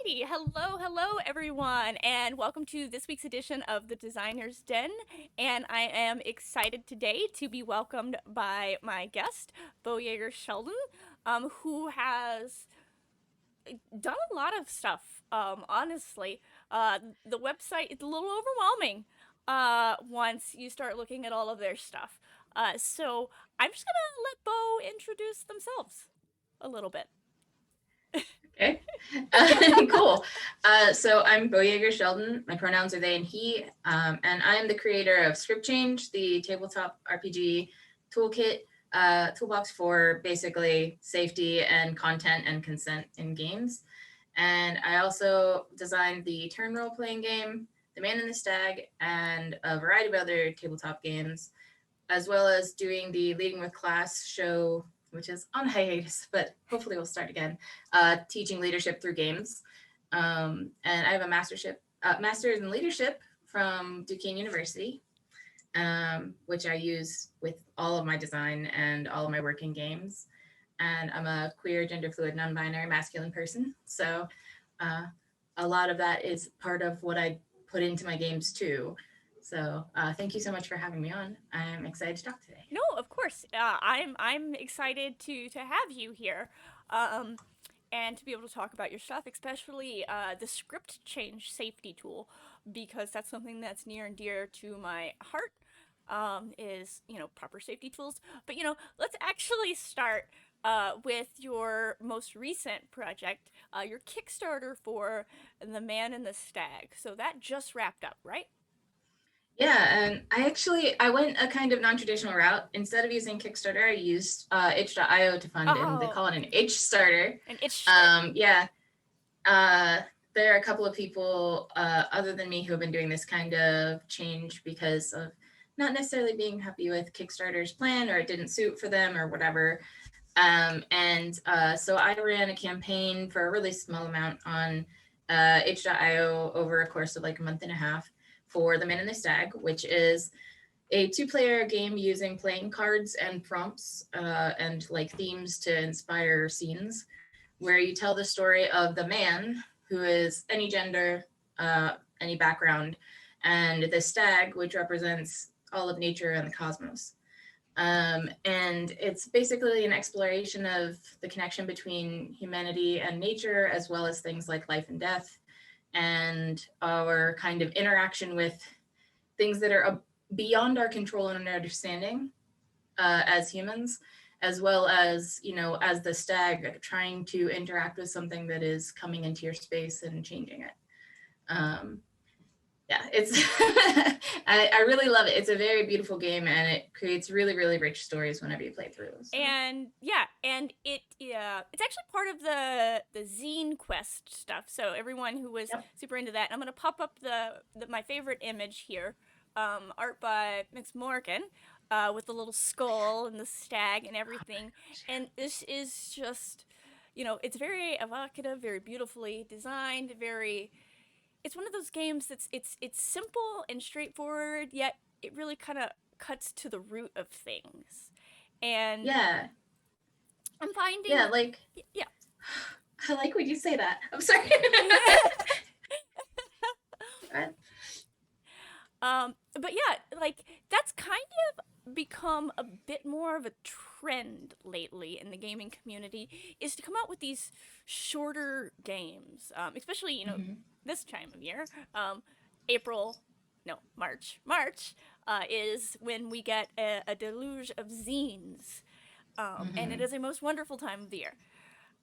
Alrighty, hello everyone, and welcome to this week's edition of the Designer's Den. And I am excited today to be welcomed by my guest, Beau Sheldon, who has done a lot of stuff. Honestly, the website is a little overwhelming once you start looking at all of their stuff. So I'm just gonna let Beau introduce themselves a little bit. Okay. Cool. So I'm Beau Sheldon. My pronouns are they and he. And I am the creator of Script Change, the tabletop RPG toolkit, toolbox for basically safety and content and consent in games. And I also designed the turn role playing game, The Man and the Stag, and a variety of other tabletop games, as well as doing the Leading with Class show, which is on hiatus, but hopefully we'll start again, teaching leadership through games. And I have a master's in leadership from Duquesne University, which I use with all of my design and all of my work in games. And I'm a queer, gender fluid, non-binary, masculine person. So a lot of that is part of what I put into my games too. So thank you so much for having me on. I'm excited to talk today. No, of course. I'm excited to have you here, um, and to be able to talk about your stuff, especially the script change safety tool, because that's something that's near and dear to my heart. Is proper safety tools, but let's actually start with your most recent project, your Kickstarter for The Man and the Stag. So that just wrapped up, right? Yeah, and I went a kind of non-traditional route. Instead of using Kickstarter, I used itch.io to fund, and they Oh, call it an itch starter. an itch starter. Yeah, uh, there are a couple of people other than me who have been doing this kind of change because of not necessarily being happy with Kickstarter's plan, or it didn't suit for them or whatever. So I ran a campaign for a really small amount on itch.io over a course of like a month and a half for The Man and the Stag, which is a two-player game using playing cards and prompts and like themes to inspire scenes, where you tell the story of the man, who is any gender, any background, and the stag, which represents all of nature and the cosmos. And it's basically an exploration of the connection between humanity and nature, as well as things like life and death, and our kind of interaction with things that are beyond our control and understanding as humans, as well as, as the stag trying to interact with something that is coming into your space and changing it. Um, yeah, it's I really love it. It's a very beautiful game, and it creates really, really rich stories whenever you play through. So. And yeah, and it's actually part of the zine quest stuff. So everyone who was Yep. super into that, I'm gonna pop up the my favorite image here, art by Mix Morgan, with the little skull and the stag and everything. And this is just, it's very evocative, very beautifully designed, very. It's one of those games it's simple and straightforward, yet it really kind of cuts to the root of things. And Yeah, I'm finding, yeah, like yeah. I like when you say that. I'm sorry. But yeah, like that's kind of become a bit more of a trend lately in the gaming community, is to come out with these shorter games, especially Mm-hmm. this time of year. April, no, March is when we get a deluge of zines, and it Mm-hmm. is a most wonderful time of the year.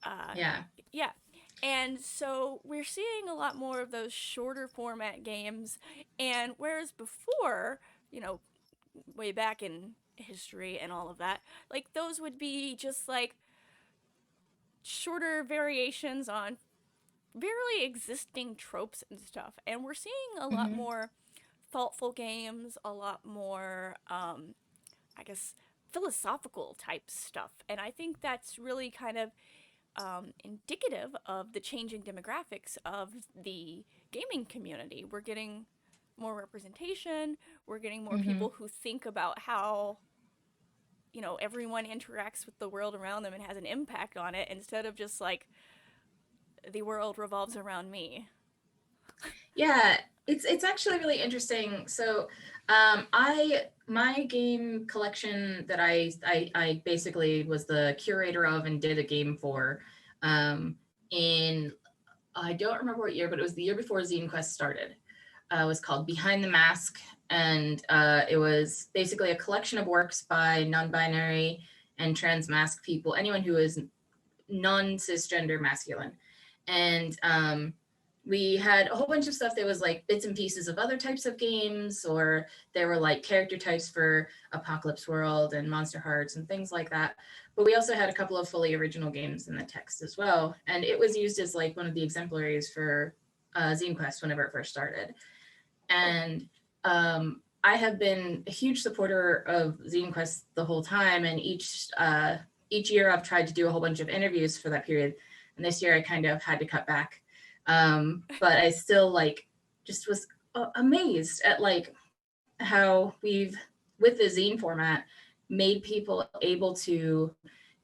Uh, Yeah. yeah. And so we're seeing a lot more of those shorter format games. And whereas before, you know, way back in history and all of that, like those would be just like shorter variations on barely existing tropes and stuff. And we're seeing a lot Mm-hmm. more thoughtful games, a lot more, I guess, philosophical type stuff. And I think that's really kind of indicative of the changing demographics of the gaming community. We're getting more representation. We're getting more Mm-hmm. people who think about how everyone interacts with the world around them and has an impact on it, instead of just like the world revolves around me. Yeah, it's actually really interesting. So, I my game collection that I basically was the curator of and did a game for, in I don't remember what year, but it was the year before Zine Quest started. It was called Behind the Mask, and it was basically a collection of works by non-binary and trans masc people, anyone who is non-cisgender masculine. And we had a whole bunch of stuff that was like bits and pieces of other types of games, or there were like character types for Apocalypse World and Monster Hearts and things like that. But we also had a couple of fully original games in the text as well. And it was used as like one of the exemplaries for Zine Quest whenever it first started. Oh. And I have been a huge supporter of Zine Quest the whole time, and each year I've tried to do a whole bunch of interviews for that period. And this year I kind of had to cut back, but I still like just was amazed at like how we've, with the zine format, made people able to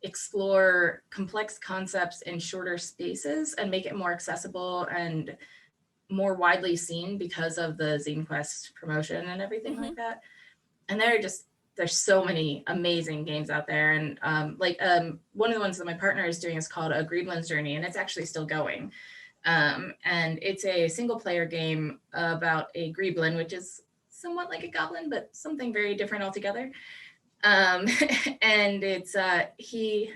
explore complex concepts in shorter spaces and make it more accessible and more widely seen because of the Zine Quest promotion and everything Mm-hmm. like that. And there's so many amazing games out there. And one of the ones that my partner is doing is called A Greeblin's Journey, and it's actually still going. And it's a single player game about a Greeblin, which is somewhat like a goblin, but something very different altogether. Um, and it's he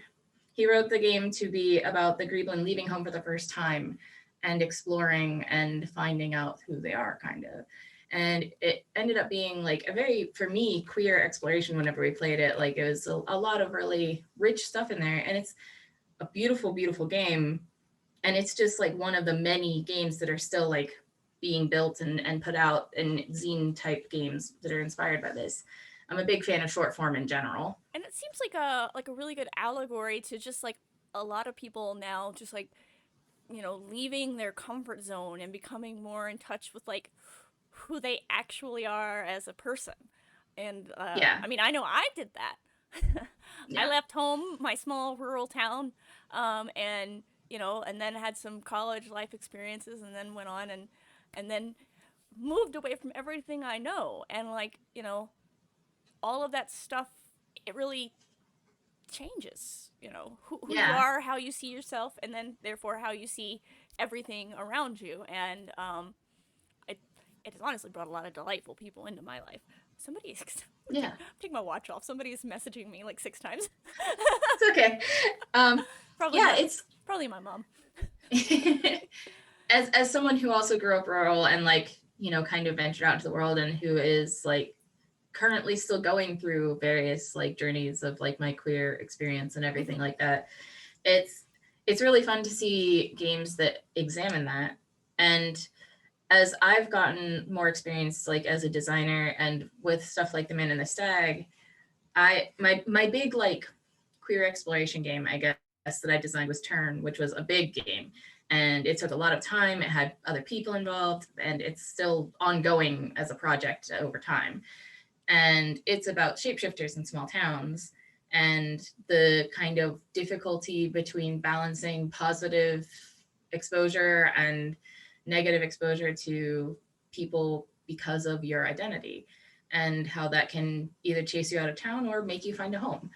wrote the game to be about the Greeblin leaving home for the first time and exploring and finding out who they are, kind of. And it ended up being like a very, for me, queer exploration whenever we played it. Like it was a lot of really rich stuff in there. And it's a beautiful, beautiful game. And it's just like one of the many games that are still like being built and put out in zine type games that are inspired by this. I'm a big fan of short form in general. And it seems like a really good allegory to just like a lot of people now just like, you know, leaving their comfort zone and becoming more in touch with like who they actually are as a person. And Yeah. I mean, I know I did that. I Yeah. left home, my small rural town, and you know, and then had some college life experiences, and then went on and then moved away from everything I know, and like you know, all of that stuff, it really changes. You know, who you Yeah. are, how you see yourself, and then therefore how you see everything around you, and it it has honestly brought a lot of delightful people into my life. Somebody is Yeah. take my watch off. Somebody is messaging me like 6 times. It's okay. Um, probably yeah, my it's probably my mom. as someone who also grew up rural and like, kind of ventured out into the world and who is like currently still going through various like journeys of like my queer experience and everything Mm-hmm. like that. It's it's really fun to see games that examine that. And as I've gotten more experience like as a designer and with stuff like The Man and the Stag, my big like queer exploration game, I guess, that I designed was Turn, which was a big game. And it took a lot of time. It had other people involved, and it's still ongoing as a project over time. And it's about shapeshifters in small towns and the kind of difficulty between balancing positive exposure and negative exposure to people because of your identity, and how that can either chase you out of town or make you find a home.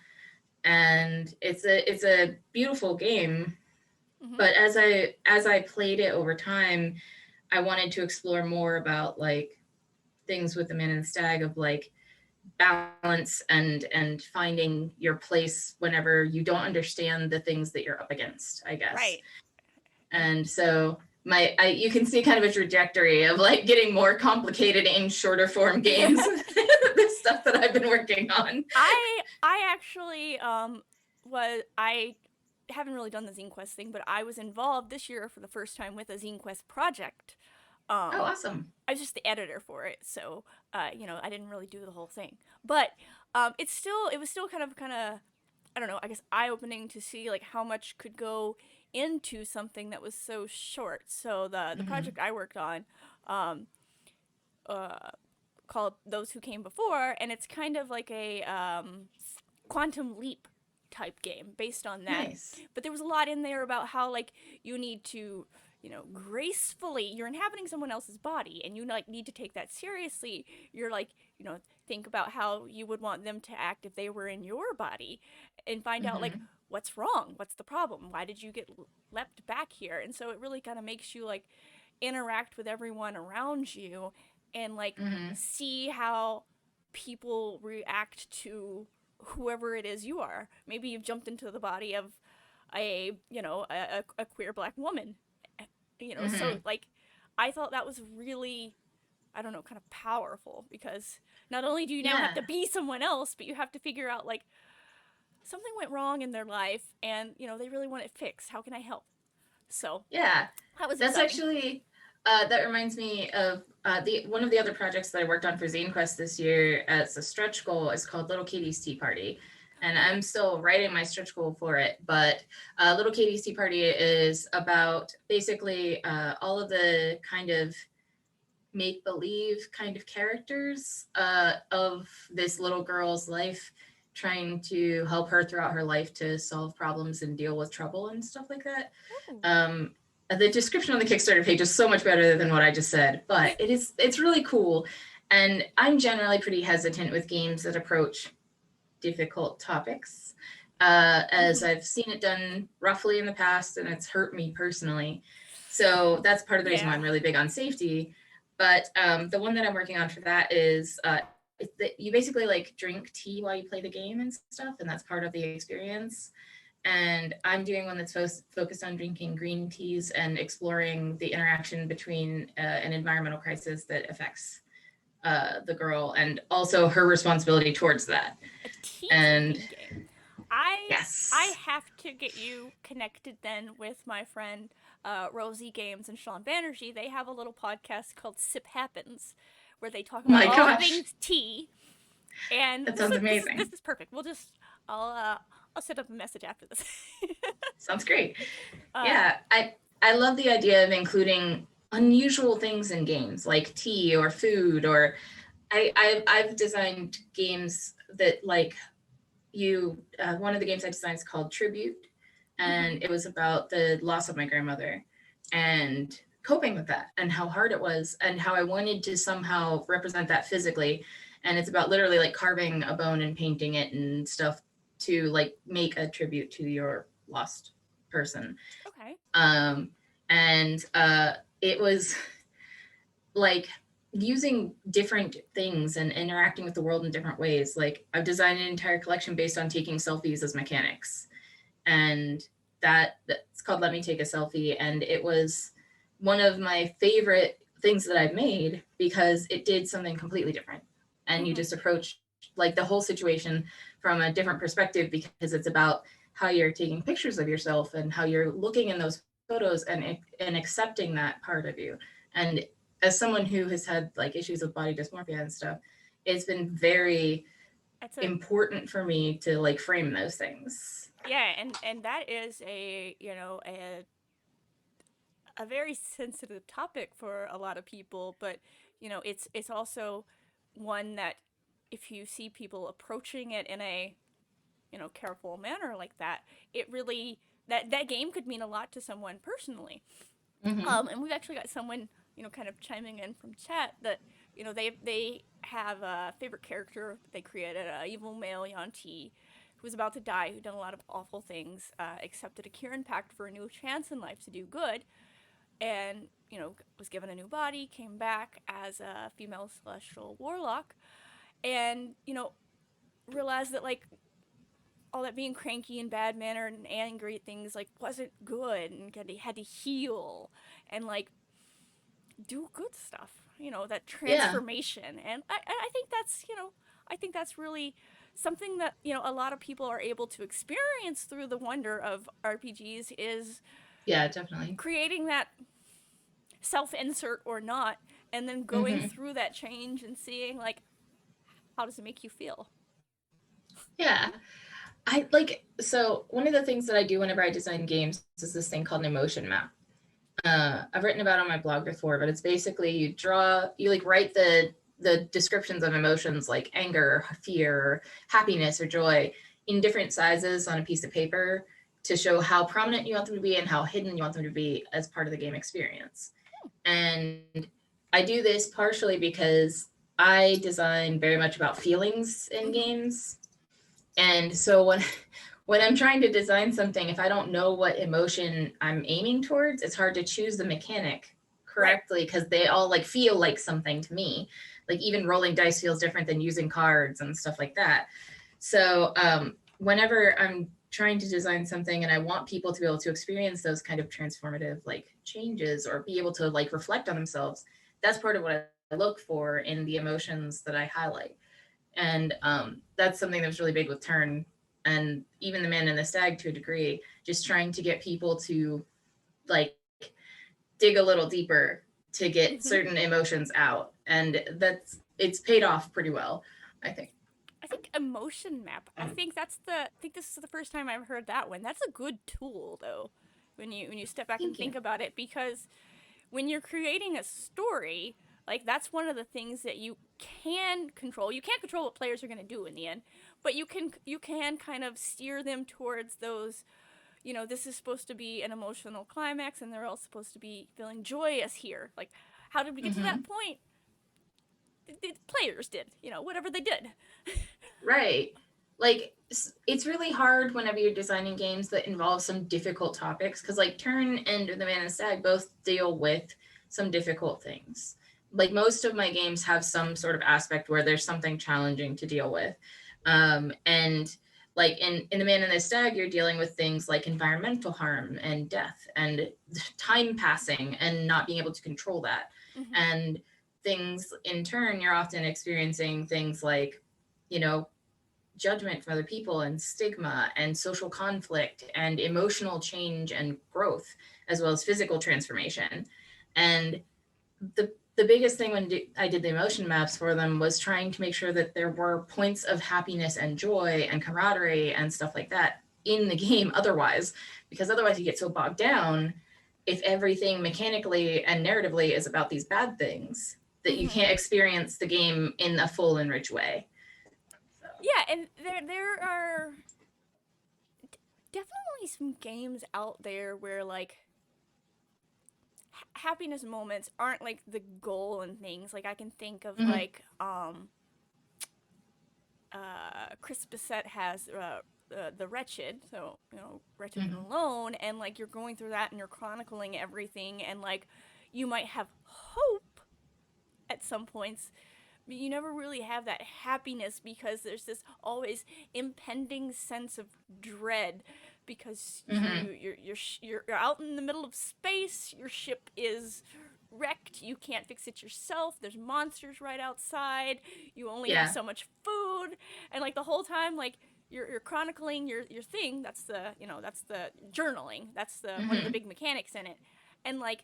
And it's a beautiful game. Mm-hmm. But as I played it over time, I wanted to explore more about like things with The Man and the Stag, of like balance and finding your place whenever you don't understand the things that you're up against, I guess. Right. And And so you can see kind of a trajectory of like getting more complicated in shorter form games. The stuff that I've been working on. I actually was I haven't really done the Zine Quest thing, but I was involved this year for the first time with a Zine Quest project. Oh, Um, awesome. I was just the editor for it, so you know, I didn't really do the whole thing. But it was still kind of I don't know, I guess eye opening to see like how much could go into something that was so short. So the Mm-hmm. project I worked on, um, uh, called Those Who Came Before, and it's kind of like a quantum leap type game based on that. Nice. But there was a lot in there about how like you need to, gracefully, you're inhabiting someone else's body and you like need to take that seriously. You're like, think about how you would want them to act if they were in your body and find out like Mm-hmm. what's wrong, what's the problem, why did you get leapt back here? And so it really kind of makes you like interact with everyone around you and like Mm-hmm. see how people react to whoever it is you are. Maybe you've jumped into the body of a queer black woman. So Mm-hmm. like I thought that was really, I don't know, kind of powerful because not only do you now have Yeah. to be someone else, but you have to figure out like something went wrong in their life and they really want it fixed. How can I help? So Yeah. that was That's exciting. actually that reminds me of the one of the other projects that I worked on for Zine Quest this year as a stretch goal is called Little Katie's Tea Party. And Oh. I'm still writing my stretch goal for it, but Little Katie's Tea Party is about basically all of the kind of make believe kind of characters of this little girl's life, trying to help her throughout her life to solve problems and deal with trouble and stuff like that. Oh. um, the description on the Kickstarter page is so much better than what I just said, but it's really cool. And I'm generally pretty hesitant with games that approach difficult topics, as Mm-hmm. I've seen it done roughly in the past, and it's hurt me personally. So that's part of the reason why Yeah. I'm really big on safety. But the one that I'm working on for that is you basically like drink tea while you play the game and stuff, and that's part of the experience. And I'm doing one that's focused on drinking green teas and exploring the interaction between an environmental crisis that affects the girl and also her responsibility towards that. A tea And drinking game. I yes, have to get you connected then with my friend Rosie Games and Sean Banerjee. They have a little podcast called Sip Happens, where they talk oh about my all gosh, things tea. And that this sounds is this is amazing. this is perfect. I'll set up a message after this. Sounds great. uh, Yeah, I love the idea of including unusual things in games like tea or food, or I've designed games that like you one of the games I designed is called Tribute, mm-hmm. and it was about the loss of my grandmother and coping with that and how hard it was and how I wanted to somehow represent that physically. And it's about literally like carving a bone and painting it and stuff to like make a tribute to your lost person. Okay. um and it was like using different things and interacting with the world in different ways. Like I've designed an entire collection based on taking selfies as mechanics, and that's called Let Me Take a Selfie, and it was one of my favorite things that I've made because it did something completely different. And you Mm-hmm. just approach like the whole situation from a different perspective because it's about how you're taking pictures of yourself and how you're looking in those photos and accepting that part of you. And as someone who has had like issues with body dysmorphia and stuff, it's been very It's a important for me to like frame those things. Yeah, and that is a very sensitive topic for a lot of people, but it's also one that if you see people approaching it in a careful manner like that, it really that game could mean a lot to someone personally. Mm-hmm. And we've actually got someone kind of chiming in from chat that they have a favorite character they created, a evil male Yanti who was about to die, who'd done a lot of awful things, accepted a Kieran pact for a new chance in life to do good, and was given a new body, came back as a female celestial warlock, and realized that like all that being cranky and bad mannered and angry at things like wasn't good, and he had to heal and like do good stuff, that Yeah. transformation. And I think that's I think that's really something that a lot of people are able to experience through the wonder of RPGs, is Yeah, definitely. creating that self-insert or not, and then going Mm-hmm. through that change and seeing like how does it make you feel. Yeah. I like so one of the things that I do whenever I design games is this thing called an emotion map. I've written about it on my blog before, but it's basically you like write the descriptions of emotions like anger, fear, happiness, or joy, in different sizes on a piece of paper to show how prominent you want them to be and how hidden you want them to be as part of the game experience. And I do this partially because I design very much about feelings in games. And so when I'm trying to design something, if I don't know what emotion I'm aiming towards, it's hard to choose the mechanic correctly because they all like feel like something to me. Like even rolling dice feels different than using cards and stuff like that. So whenever I'm trying to design something and I want people to be able to experience those kind of transformative like changes or be able to like reflect on themselves, that's part of what I look for in the emotions that I highlight. And that's something that was really big with Turn and even the Man and the Stag to a degree, just trying to get people to like dig a little deeper to get certain emotions out. And it's paid off pretty well, I think. I think emotion map. I think this is the first time I've heard that one. That's a good tool though, when you step back and Thank you. think about it, because when you're creating a story, like that's one of the things that you can control. You can't control what players are going to do in the end, but you can kind of steer them towards those. This is supposed to be an emotional climax, and they're all supposed to be feeling joyous here. Like, how did we get to that point? The players did, whatever they did. Right. Like it's really hard whenever you're designing games that involve some difficult topics because like Turn and The Man and Stag both deal with some difficult things. Like most of my games have some sort of aspect where there's something challenging to deal with. And like in The Man and the Stag, you're dealing with things like environmental harm and death and time passing and not being able to control that. Mm-hmm. And things in Turn, you're often experiencing things like, you know, judgment from other people and stigma and social conflict and emotional change and growth, as well as physical transformation. And the biggest thing when I did the emotion maps for them was trying to make sure that there were points of happiness and joy and camaraderie and stuff like that in the game otherwise, because otherwise you get so bogged down if everything mechanically and narratively is about these bad things that you can't experience the game in a full and rich way. Yeah, and there are definitely some games out there where like happiness moments aren't like the goal and things. Like I can think of like Chris Bissett has the Wretched, so Wretched and Alone, and like you're going through that and you're chronicling everything, and like you might have hope at some points, but you never really have that happiness because there's this always impending sense of dread because you're out in the middle of space, your ship is wrecked, you can't fix it yourself, there's monsters right outside, you only have so much food, and like the whole time like you're chronicling your thing. That's the journaling, that's the one of the big mechanics in it. And like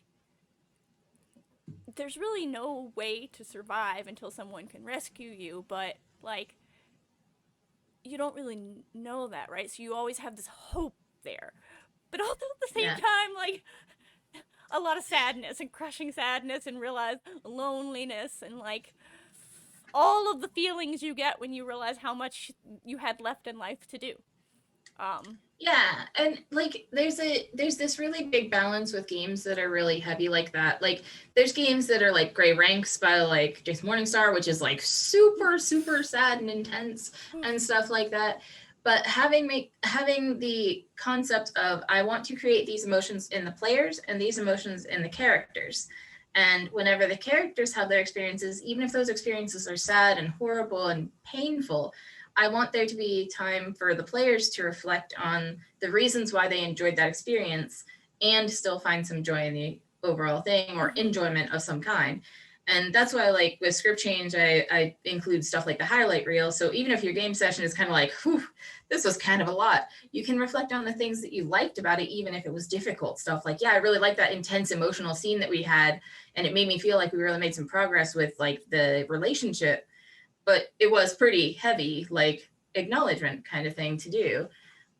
there's really no way to survive until someone can rescue you, but like you don't really know that, right? So you always have this hope there, but also at the same time like a lot of sadness and crushing sadness and realize loneliness and like all of the feelings you get when you realize how much you had left in life to do. Yeah, and like there's this really big balance with games that are really heavy like that. Like there's games that are like Gray Ranks by like Jason Morningstar, which is like super sad and intense and stuff like that. But having the concept of I want to create these emotions in the players and these emotions in the characters. And whenever the characters have their experiences, even if those experiences are sad and horrible and painful, I want there to be time for the players to reflect on the reasons why they enjoyed that experience and still find some joy in the overall thing or enjoyment of some kind. And that's why, like with script change, I include stuff like the highlight reel. So even if your game session is kind of like, whew, this was kind of a lot, you can reflect on the things that you liked about it, even if it was difficult stuff. Like, yeah, I really liked that intense emotional scene that we had, and it made me feel like we really made some progress with like the relationship, but it was pretty heavy, like acknowledgement kind of thing to do.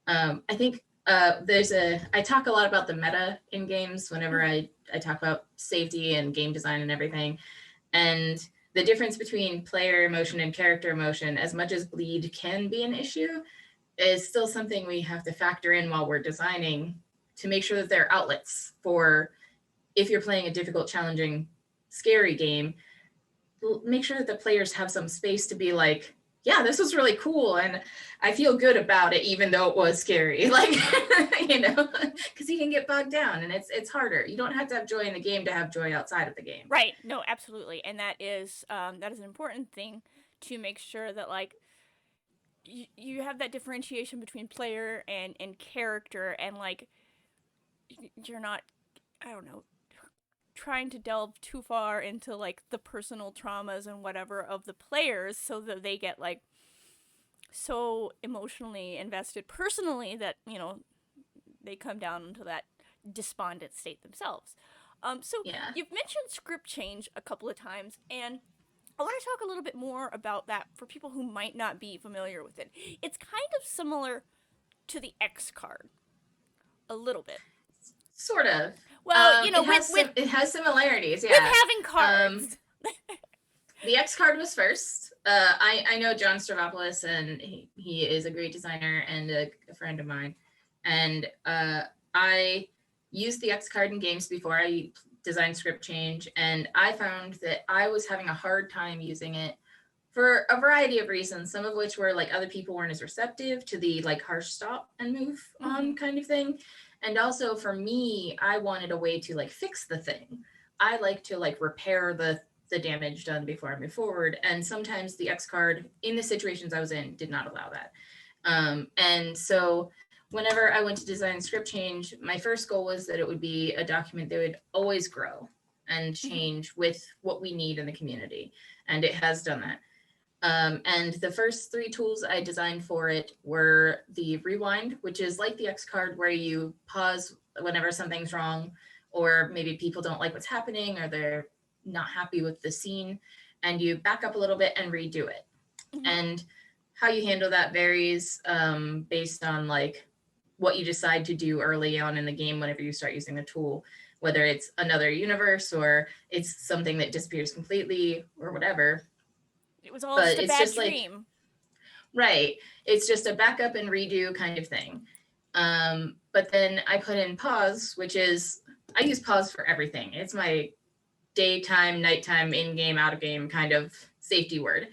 I think I talk a lot about the meta in games whenever I talk about safety and game design and everything. And the difference between player emotion and character emotion, as much as bleed can be an issue, is still something we have to factor in while we're designing to make sure that there are outlets for, if you're playing a difficult, challenging, scary game, make sure that the players have some space to be like, yeah, this was really cool and I feel good about it even though it was scary. Like, you know, because you can get bogged down and it's harder. You don't have to have joy in the game to have joy outside of the game. Right. No, absolutely. And that is an important thing, to make sure that like you have that differentiation between player and character, and like you're not, I don't know, trying to delve too far into like the personal traumas and whatever of the players, so that they get like so emotionally invested personally that, you know, they come down into that despondent state themselves. So Yeah. you've mentioned script change a couple of times, and I want to talk a little bit more about that for people who might not be familiar with it. It's kind of similar to the X card, a little bit. Sort of. Well, you know, It has similarities, with yeah. having cards. The X card was first. I know John Stavropoulos, and he is a great designer and a friend of mine. And I used the X card in games before I designed script change, and I found that I was having a hard time using it for a variety of reasons, some of which were like other people weren't as receptive to the like harsh stop and move on kind of thing. And also for me, I wanted a way to like fix the thing. I like to like repair the damage done before I move forward. And sometimes the X card in the situations I was in did not allow that. And so whenever I went to design script change, my first goal was that it would be a document that would always grow and change with what we need in the community. And it has done that. And the first 3 tools I designed for it were the rewind, which is like the X card, where you pause whenever something's wrong, or maybe people don't like what's happening, or they're not happy with the scene, and you back up a little bit and redo it. And how you handle that varies based on like what you decide to do early on in the game whenever you start using the tool, whether it's another universe or it's something that disappears completely or whatever. It was all But just a it's bad just dream. like, right, it's just a backup and redo kind of thing. But then I put in pause, which is, I use pause for everything. It's my daytime, nighttime, in-game, out-of-game kind of safety word.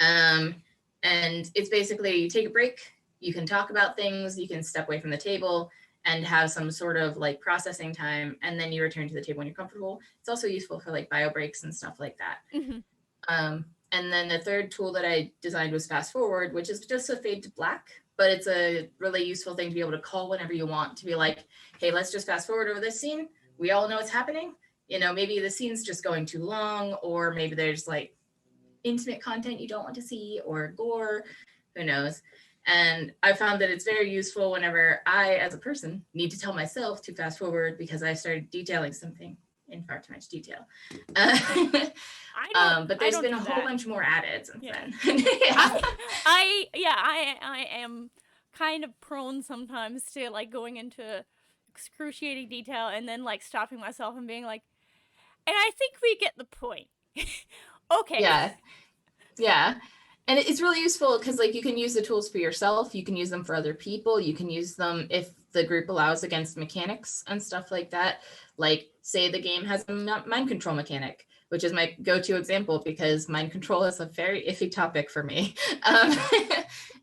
And it's basically, you take a break, you can talk about things, you can step away from the table and have some sort of like processing time, and then you return to the table when you're comfortable. It's also useful for like bio breaks and stuff like that. And then the third tool that I designed was fast forward, which is just a fade to black, but it's a really useful thing to be able to call whenever you want, to be like, hey, let's just fast forward over this scene. We all know what's happening. You know, maybe the scene's just going too long, or maybe there's like intimate content you don't want to see, or gore, who knows. And I found that it's very useful whenever I, as a person, need to tell myself to fast forward because I started detailing something in far too much detail. But there's been a whole bunch more added since then. I am kind of prone sometimes to like going into excruciating detail and then like stopping myself and being like, and I think we get the point. Okay. Yeah. And it's really useful because like you can use the tools for yourself, you can use them for other people, you can use them if the group allows against mechanics and stuff like that. Like say the game has a mind control mechanic, which is my go-to example because mind control is a very iffy topic for me.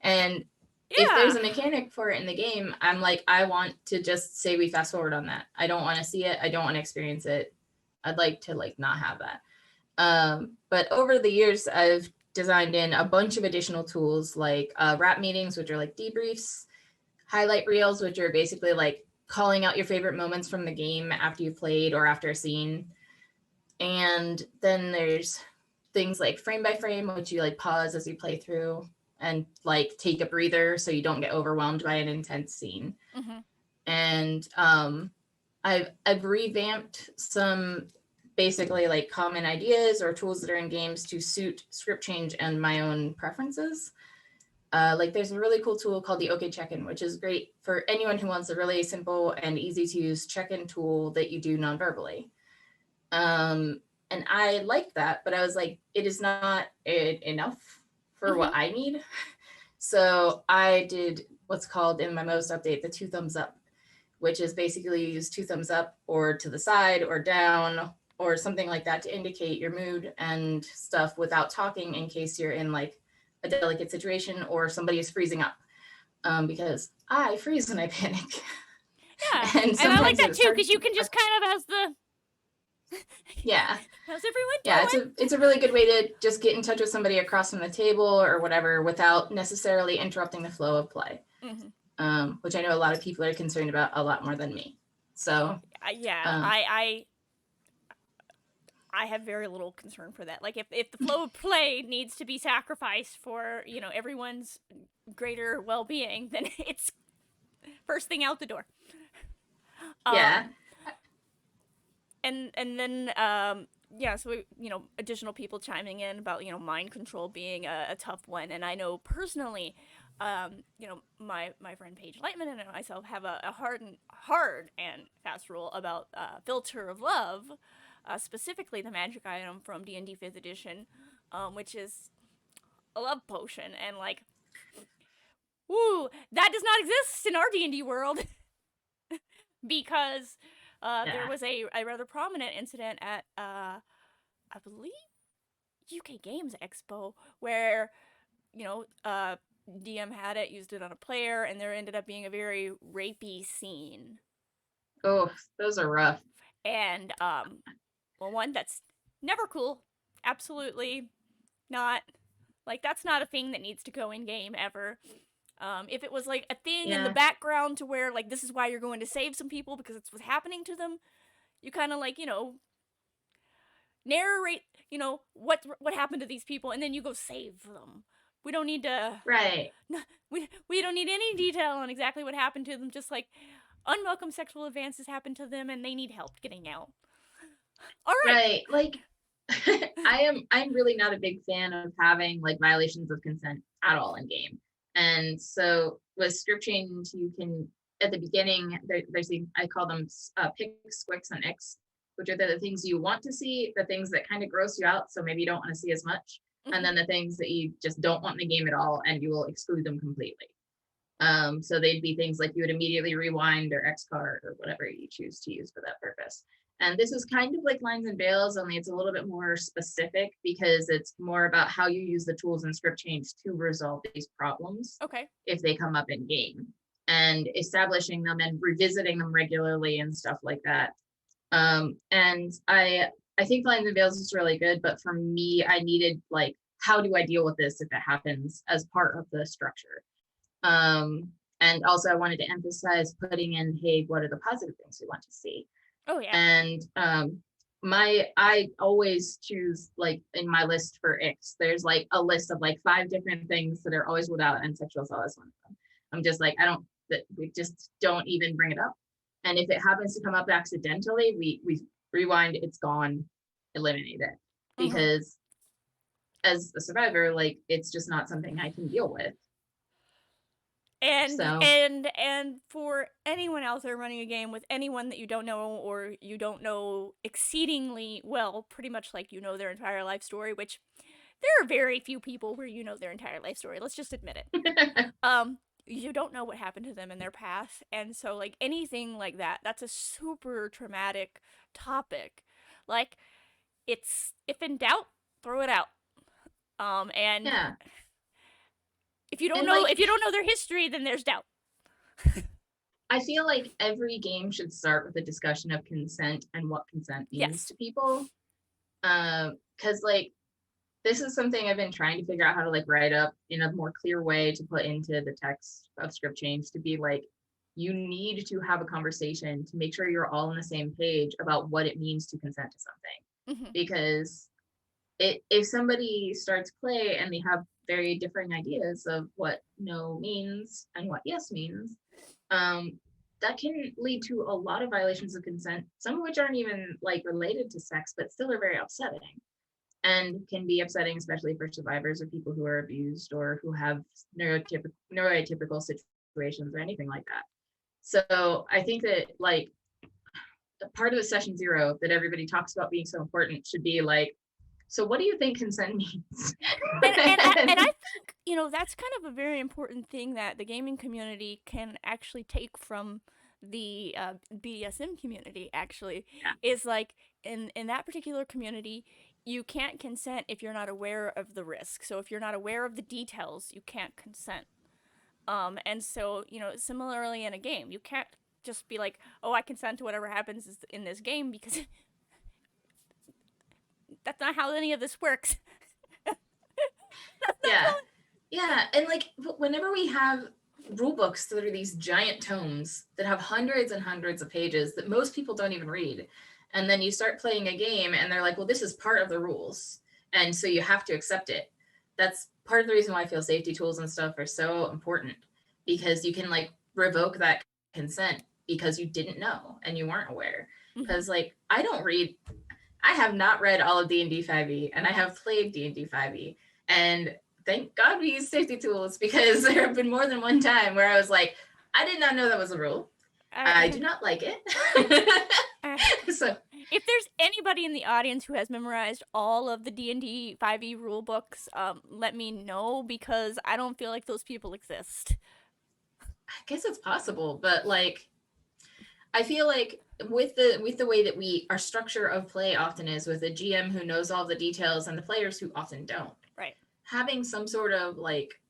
And if there's a mechanic for it in the game, I'm like, I want to just say we fast forward on that. I don't want to see it. I don't want to experience it. I'd like to like not have that. But over the years, I've designed in a bunch of additional tools like rap meetings, which are like debriefs, highlight reels, which are basically like calling out your favorite moments from the game after you've played or after a scene. And then there's things like frame by frame, which you like pause as you play through and like take a breather so you don't get overwhelmed by an intense scene. And I've revamped some basically like common ideas or tools that are in games to suit script change and my own preferences. Like there's a really cool tool called the OK Check-in, which is great for anyone who wants a really simple and easy to use check-in tool that you do non-verbally. And I liked that, but I was like, it is not enough for what I need. So I did what's called in my most update the 2 thumbs up, which is basically you use 2 thumbs up or to the side or down or something like that to indicate your mood and stuff without talking in case you're in like a delicate situation or somebody is freezing up. Because I freeze when I panic. Yeah, And and I like sometimes that it's too hard. because you can just kind of, as the Yeah. how's everyone Yeah, doing? it's a really good way to just get in touch with somebody across from the table or whatever without necessarily interrupting the flow of play. Which I know a lot of people are concerned about a lot more than me. So Yeah, um, I have very little concern for that. Like if the flow of play needs to be sacrificed for, you know, everyone's greater well-being, then it's first thing out the door. yeah, And then yeah, so we, you know, additional people chiming in about, you know, mind control being a tough one. And I know personally, you know, my friend Paige Lightman and myself have a hard and fast rule about filter of love, specifically the magic item from D&D 5th edition, which is a love potion. And like, woo, that does not exist in our D&D world. Because there yeah. was a rather prominent incident at, I believe, UK Games Expo, where, you know, DM had it, used it on a player, and there ended up being a very rapey scene. Oh, those are rough. And, well, one, that's never cool. Absolutely not. Like, that's not a thing that needs to go in game ever. If it was like a thing in the Yeah, background to where, like, this is why you're going to save some people because it's what's happening to them, you kind of, like, you know, narrate, you know, what happened to these people, and then you go save them. We don't need to. right, We don't need any detail on exactly what happened to them. Just like unwelcome sexual advances happened to them, and they need help getting out. All right. right. Like I'm really not a big fan of having like violations of consent at all in game. And so with script change, you can at the beginning there's the, I call them pick, squicks, and icks, which are the things you want to see, the things that kind of gross you out, so maybe you don't want to see as much, and then the things that you just don't want in the game at all, and you will exclude them completely. So they'd be things like you would immediately rewind or X card or whatever you choose to use for that purpose. And this is kind of like lines and veils, only it's a little bit more specific because it's more about how you use the tools in script change to resolve these problems Okay. if they come up in game, and establishing them and revisiting them regularly and stuff like that. And I think lines and veils is really good, but for me, I needed like, how do I deal with this if it happens as part of the structure? And also I wanted to emphasize putting in, hey, what are the positive things we want to see? Oh yeah. And I always choose, like in my list for icks, there's like a list of like 5 different things that are always without, and sexual assault is one of them. I'm just like, we just don't even bring it up. And if it happens to come up accidentally, we rewind, it's gone, eliminate it. Because as a survivor, like it's just not something I can deal with. And So and for anyone out there running a game with anyone that you don't know, or you don't know exceedingly well, pretty much like you know their entire life story, which there are very few people where you know their entire life story. Let's just admit it. You don't know what happened to them in their past, and so like anything like that, that's a super traumatic topic. Like, it's, if in doubt, throw it out. And yeah. if you don't And know like, if you don't know their history, then there's doubt. I feel like every game should start with a discussion of consent and what consent means Yes. to people. Because like this is something I've been trying to figure out how to like write up in a more clear way to put into the text of script change, to be like, you need to have a conversation to make sure you're all on the same page about what it means to consent to something. Because if somebody starts play and they have very differing ideas of what no means and what yes means, that can lead to a lot of violations of consent, some of which aren't even like related to sex, but still are very upsetting and can be upsetting, especially for survivors or people who are abused or who have neurotypical situations or anything like that. So I think that like part of the session 0 that everybody talks about being so important should be like, So what do you think consent means? And I think, you know, that's kind of a very important thing that the gaming community can actually take from the BDSM community. Actually, Yeah. is like in that particular community, you can't consent if you're not aware of the risk. So if you're not aware of the details, you can't consent. And so, you know, similarly in a game, you can't just be like, oh, I consent to whatever happens in this game, because that's not how any of this works. That's not Yeah. how. Yeah. And like whenever we have rule books that are these giant tomes that have hundreds and hundreds of pages that most people don't even read, and then you start playing a game and they're like, well, this is part of the rules. And so you have to accept it. That's part of the reason why I feel safety tools and stuff are so important, because you can like revoke that consent because you didn't know and you weren't aware. Mhm. Because like I have not read all of D&D 5e, and I have played D&D 5e. And thank God we use safety tools, because there have been more than one time where I was like, I did not know that was a rule. I do I, not like I, it. So if there's anybody in the audience who has memorized all of the D&D 5e rule books, let me know, because I don't feel like those people exist. I guess it's possible, but like I feel like with the way that our structure of play often is, with a GM who knows all the details and the players who often don't, Right. having some sort of like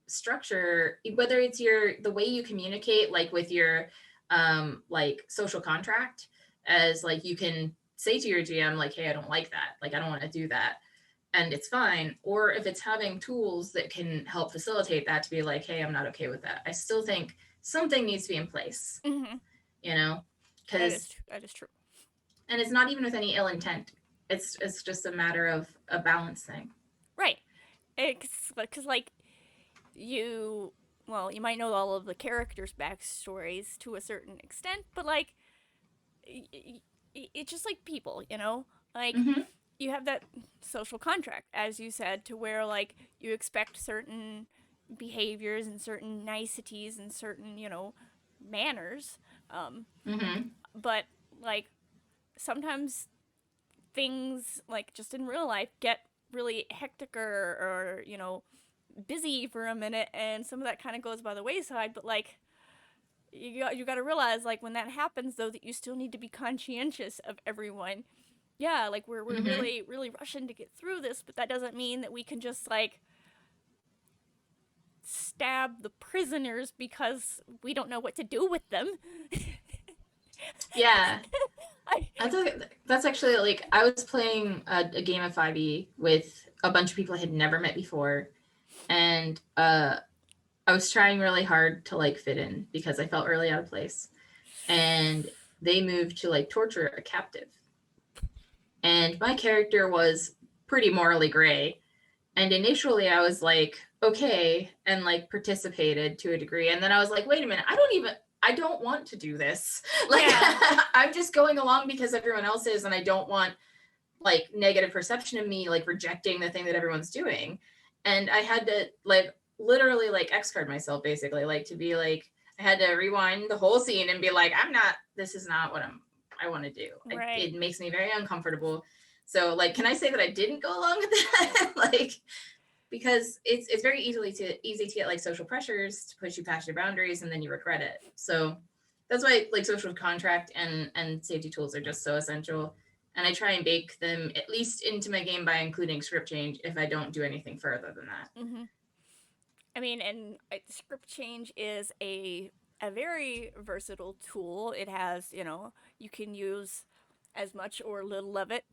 structure, whether it's the way you communicate, like with your like social contract, as like you can say to your GM like, hey, I don't like that, like I don't want to do that, and it's fine. Or if it's having tools that can help facilitate that, to be like, hey, I'm not okay with that, I still think something needs to be in place, Mm-hmm. you know, because That is true. and it's not even with any ill intent. It's just a matter of a balance thing. Right. Because like you, well, you might know all of the characters' backstories to a certain extent, but like it's just like people, you know, like Mm-hmm. you have that social contract, as you said, to where like you expect certain behaviors and certain niceties and certain, you know, manners. Um, Mm-hmm. but like sometimes things like just in real life get really hectic, or you know, busy for a minute, and some of that kind of goes by the wayside. But like you got to realize, like, when that happens, though, that you still need to be conscientious of everyone. Yeah, like we're Mm-hmm. really rushing to get through this, but that doesn't mean that we can just like stab the prisoners because we don't know what to do with them. Yeah. I, That's actually like, I was playing a game of 5e with a bunch of people I had never met before, and I was trying really hard to like fit in because I felt really out of place, and they moved to like torture a captive, and my character was pretty morally gray, and initially I was like, okay, and like participated to a degree, and then I was like, wait a minute, I don't want to do this. Like yeah, I'm just going along because everyone else is, and I don't want like negative perception of me like rejecting the thing that everyone's doing. And I had to like literally like X card myself, basically, like to be like, I had to rewind the whole scene and be like, this is not what I want to do. right. It makes me very uncomfortable. So like, can I say that I didn't go along with that? Like, because it's very easy to get like social pressures to push you past your boundaries, and then you regret it. So that's why like social contract and safety tools are just so essential. And I try and bake them at least into my game by including script change if I don't do anything further than that. Mm-hmm. I mean, and script change is a very versatile tool. It has, you know, you can use as much or little of it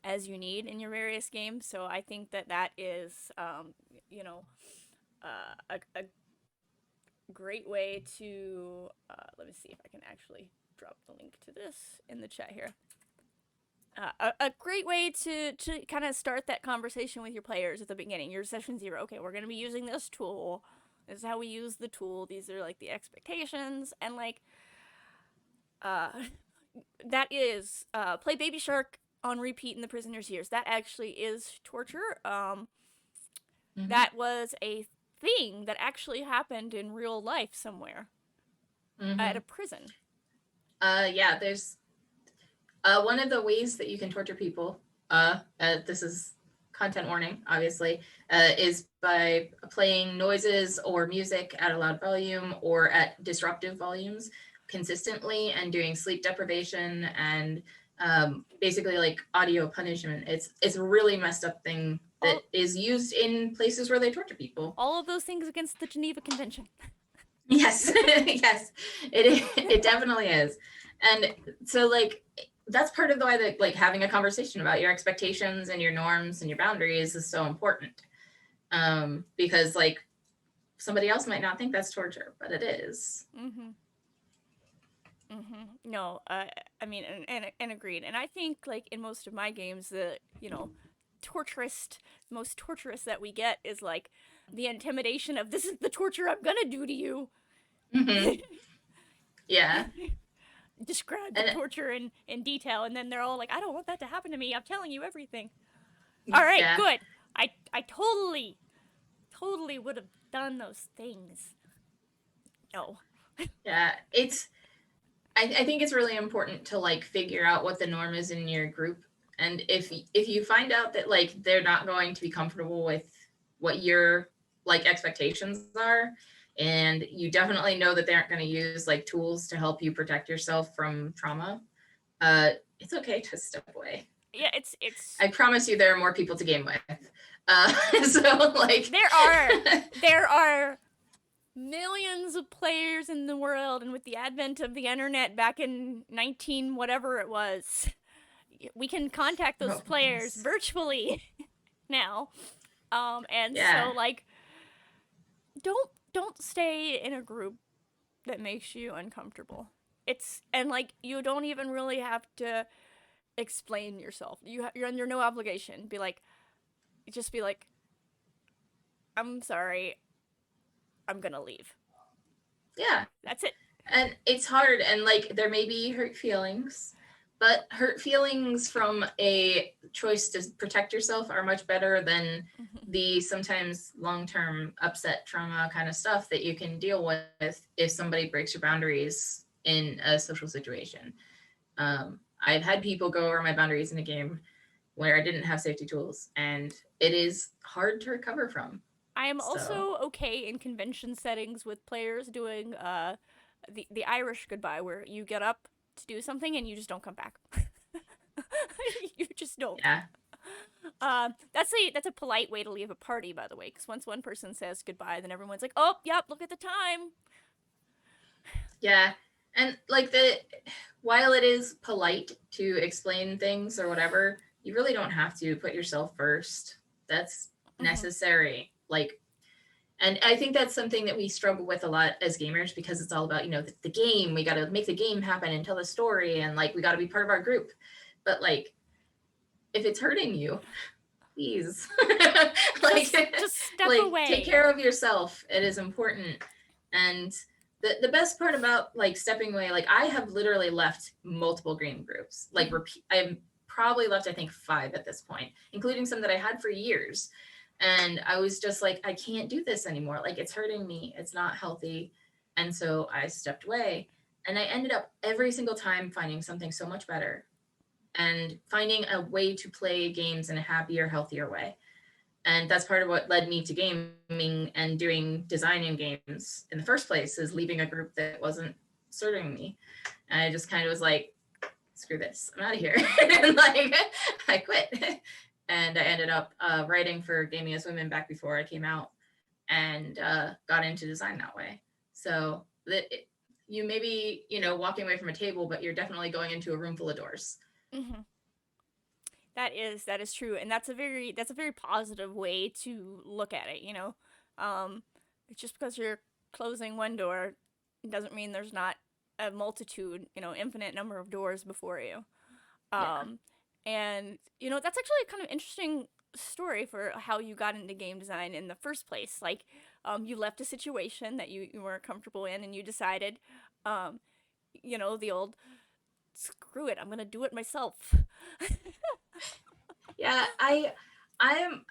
as you need in your various games. So I think that that is, you know, a great way to. Let me see if I can actually drop the link to this in the chat here. A great way to kind of start that conversation with your players at the beginning. Your session zero. Okay, we're going to be using this tool. This is how we use the tool. These are like the expectations, and like uh, that is play Baby Shark on repeat in the prisoner's ears. That actually is torture. Mm-hmm. That was a thing that actually happened in real life somewhere at Mm-hmm. a prison. Yeah, there's one of the ways that you can torture people. This is content warning, obviously, is by playing noises or music at a loud volume or at disruptive volumes consistently and doing sleep deprivation and basically like audio punishment. It's a really messed up thing that is used in places where they torture people. All of those things against the Geneva Convention. Yes, yes, it definitely is. And so like that's part of the why that like having a conversation about your expectations and your norms and your boundaries is so important. Because like somebody else might not think that's torture, but it is. No, I mean, and agreed. And I think like in most of my games, the most torturous that we get is like the intimidation of this is the torture I'm gonna do to you. Mm-hmm. Yeah. Describe the And torture in detail, and then they're all like, I don't want that to happen to me. I'm telling you everything. All right, yeah. good. I totally would have done those things. No. Yeah. I think it's really important to like figure out what the norm is in your group. And if you find out that like they're not going to be comfortable with what your like expectations are, and you definitely know that they aren't going to use like tools to help you protect yourself from trauma, it's okay to step away. Yeah, it's. I promise you, there are more people to game with. So like there are millions of players in the world, and with the advent of the internet back in 19 whatever it was, we can contact those players virtually now. And so like don't stay in a group that makes you uncomfortable. And like you don't even really have to explain yourself. You're under no obligation. Just be like, I'm sorry, I'm gonna leave. Yeah. That's it. And it's hard, and like there may be hurt feelings, but hurt feelings from a choice to protect yourself are much better than the sometimes long-term upset trauma kind of stuff that you can deal with if somebody breaks your boundaries in a social situation. I've had people go over my boundaries in a game where I didn't have safety tools, and it is hard to recover from. I am also okay in convention settings with players doing the Irish goodbye, where you get up to do something and you just don't come back. You just don't. Yeah. That's a polite way to leave a party, by the way, because once one person says goodbye, then everyone's like, oh, yep, look at the time. Yeah. And like while it is polite to explain things or whatever, you really don't have to put yourself first. That's necessary. Like, and I think that's something that we struggle with a lot as gamers, because it's all about, the game. We got to make the game happen and tell the story, and like we got to be part of our group. But like, if it's hurting you, please, like just step away. Take care of yourself. It is important. And the best part about like stepping away, like I have literally left multiple game groups. Like I've probably left, I think 5 at this point, including some that I had for years. And I was just like, I can't do this anymore. Like it's hurting me. It's not healthy. And so I stepped away, and I ended up every single time finding something so much better and finding a way to play games in a happier, healthier way. And that's part of what led me to gaming and doing design in games in the first place, is leaving a group that wasn't serving me. And I just kind of was like, screw this, I'm out of here. And like, I quit. And I ended up writing for Gaming as Women back before I came out, and got into design that way. So that you may be, walking away from a table, but you're definitely going into a room full of doors. That is true, and that's a very positive way to look at it. Just because you're closing one door doesn't mean there's not a multitude, infinite number of doors before you. And that's actually a kind of interesting story for how you got into game design in the first place. Like, you left a situation that you weren't comfortable in, and you decided, the old, screw it, I'm gonna do it myself. Yeah, I'm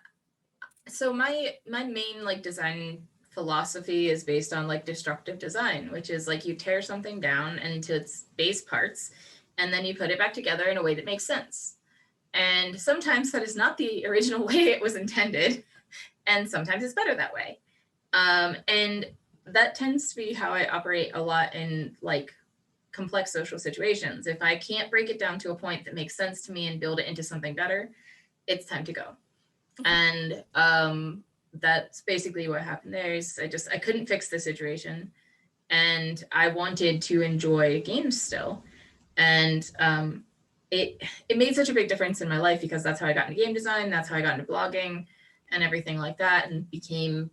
so my main like design philosophy is based on like destructive design, which is like you tear something down into its base parts, and then you put it back together in a way that makes sense. And sometimes that is not the original way it was intended. And sometimes it's better that way. And that tends to be how I operate a lot in like complex social situations. If I can't break it down to a point that makes sense to me and build it into something better, it's time to go. And that's basically what happened there. Is I couldn't fix the situation, and I wanted to enjoy games still. And it made such a big difference in my life because that's how I got into game design. That's how I got into blogging and everything like that, and became